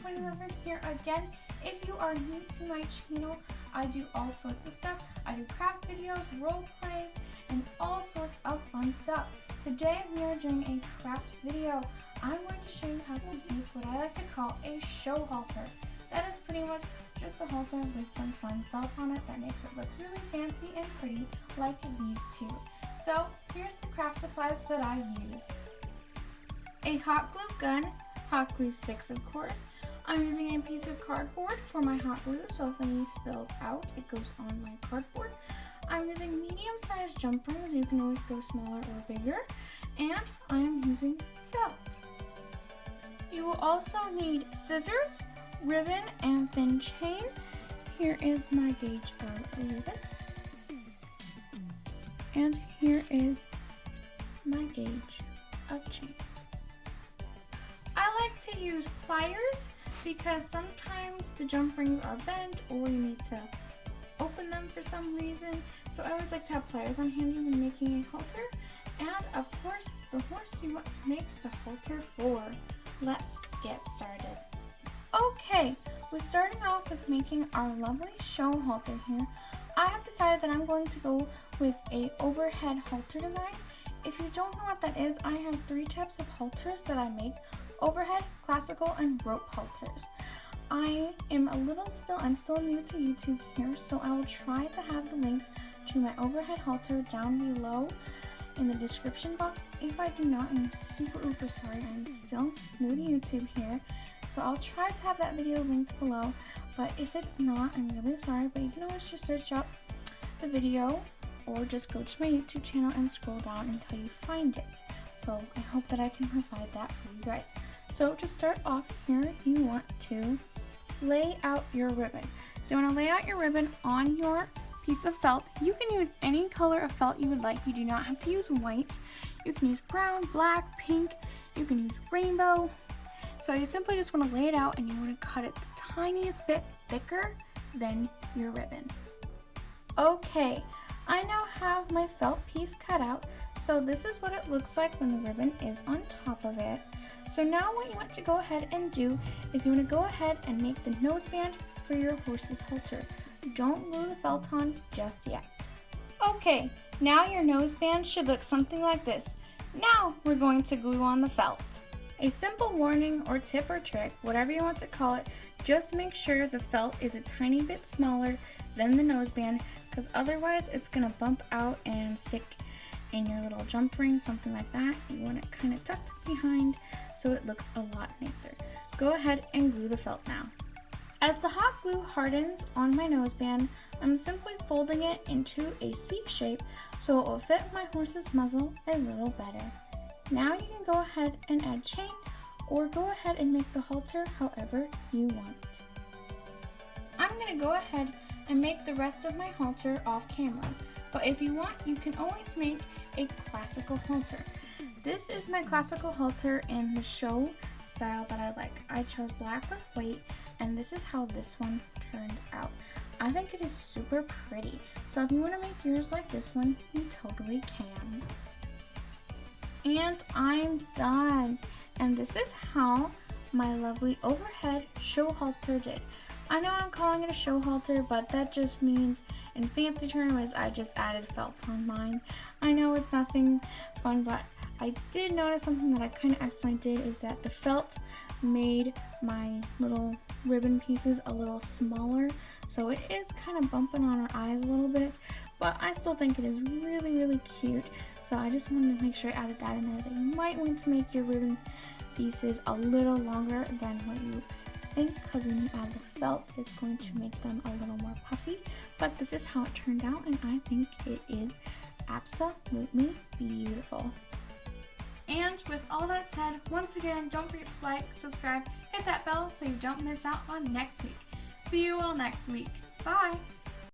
Queen 11 here again. If you are new to my channel, I do all sorts of stuff. I do craft videos, role plays, and all sorts of fun stuff. Today we are doing a craft video. I'm going to show you how to make what I like to call a show halter. That is pretty much just a halter with some fun felt on it that makes it look really fancy and pretty like these two. So here's the craft supplies that I used. A hot glue gun, hot glue sticks of course. I'm using a piece of cardboard for my hot glue, so if any spills out, it goes on my cardboard. I'm using medium-sized jump rings. You can always go smaller or bigger. And I am using felt. You will also need scissors, ribbon, and thin chain. Here is my gauge of ribbon. And here is my gauge of chain. I like to use pliers because sometimes the jump rings are bent or you need to open them for some reason. So I always like to have pliers on hand when making a halter. And of course, the horse you want to make the halter for. Let's get started. Okay, we're starting off with making our lovely show halter here. I have decided that I'm going to go with a overhead halter design. If you don't know what that is, I have 3 types of halters that I make: overhead, classical, and rope halters. I'm still new to YouTube here, so I will try to have the links to my overhead halter down below in the description box. If I do not, I'm super sorry. I'm still new to YouTube here, so I'll try to have that video linked below. But if it's not, I'm really sorry, but you can always just search up the video or just go to my YouTube channel and scroll down until you find it. So I hope that I can provide that for you guys. So to start off here, you want to lay out your ribbon. So you want to lay out your ribbon on your piece of felt. You can use any color of felt you would like. You do not have to use white. You can use brown, black, pink. You can use rainbow. So you simply just want to lay it out and you want to cut it the tiniest bit thicker than your ribbon. Okay, I now have my felt piece cut out. So this is what it looks like when the ribbon is on top of it. So now what you want to go ahead and do is you want to go ahead and make the noseband for your horse's halter. Don't glue the felt on just yet. Okay, now your noseband should look something like this. Now we're going to glue on the felt. A simple warning or tip or trick, whatever you want to call it, just make sure the felt is a tiny bit smaller than the noseband, because otherwise it's going to bump out and stick in your little jump ring, something like that. You want it kind of tucked behind so it looks a lot nicer. Go ahead and glue the felt now. As the hot glue hardens on my noseband, I'm simply folding it into a C shape so it will fit my horse's muzzle a little better. Now you can go ahead and add chain or go ahead and make the halter however you want. I'm going to go ahead and make the rest of my halter off camera, but if you want, you can always make a classical halter. This is my classical halter in the show style that I like. I chose black with white, and this is how this one turned out. I think it is super pretty, so if you want to make yours like this one, you totally can. And I'm done. And this is how my lovely overhead show halter did. I know I'm calling it a show halter, but that just means in fancy terms I just added felt on mine. I know it's nothing fun, but I did notice something that I kind of accidentally did is that the felt made my little ribbon pieces a little smaller, so it is kind of bumping on our eyes a little bit, but I still think it is really cute. So I just wanted to make sure I added that in there, that you might want to make your ribbon pieces a little longer than what you think, because when you add the felt, it's going to make them a little more puffy. But this is how it turned out, and I think it is absolutely beautiful. And with all that said, once again, don't forget to like, subscribe, hit that bell so you don't miss out on next week. See you all next week. Bye!